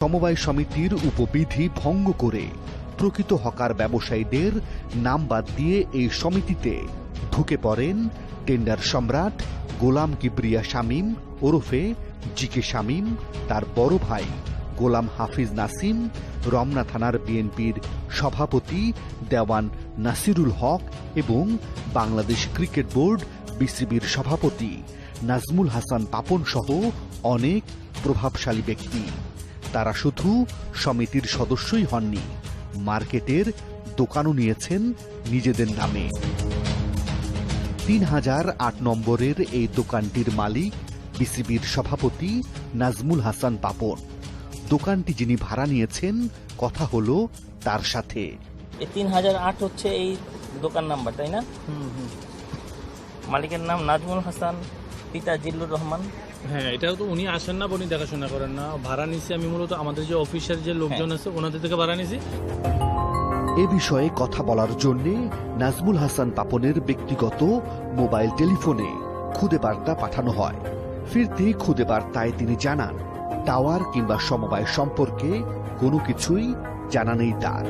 সমবায় সমিতির উপবিধি ভঙ্গ করে প্রকৃত হকার ব্যবসায়ীদের নাম বাদ দিয়ে এই সমিতিতে ঢুকে পড়েন টেন্ডার সম্রাট গোলাম কিবরিয়া শামীম ওরফে জিকে শামীম, তার বড় ভাই গোলাম হাফিজ নাসিম, রমনা থানার বিএনপির সভাপতি দেওয়ান নাসিরুল হক এবং বাংলাদেশ ক্রিকেট বোর্ড বিসিবির সভাপতি নাজমুল হাসান পাপন সহ অনেক প্রভাবশালী ব্যক্তি। তারা শুধু সমিতির সদস্যই হননি, মার্কেটের দোকানও নিয়েছেন নিজেদের নামে। 3008 নম্বরের এই দোকানটির মালিক বিসিবির সভাপতি নাজমুল হাসান পাপন। দোকানটি যিনি ভাড়া নিয়েছেন, কথা হলো তার সাথে। 3008 হচ্ছে এই দোকান নাম্বার, তাই না? মালিকের নাম নাজমুল হাসান, পিতা জিল্লুর রহমান। হ্যাঁ, এটাও তো উনি আসেন না, উনি দেখাশোনা করেন না। ভাড়া নিছি আমি, মূলত আমাদের যে অফিসের যে লোকজন আছে ওনাদের থেকে ভাড়া নিছি। এ বিষয়ে কথা বলার জন্য নাজমুল হাসান পাপনের ব্যক্তিগত মোবাইল টেলিফোনে খুদে বার্তা পাঠানো হয়। ফিরতি খুদে বার্তায় তিনি জানান, টাওয়ার কিংবা সমবায় সম্পর্কে কোনো কিছুই জানা নেই তার।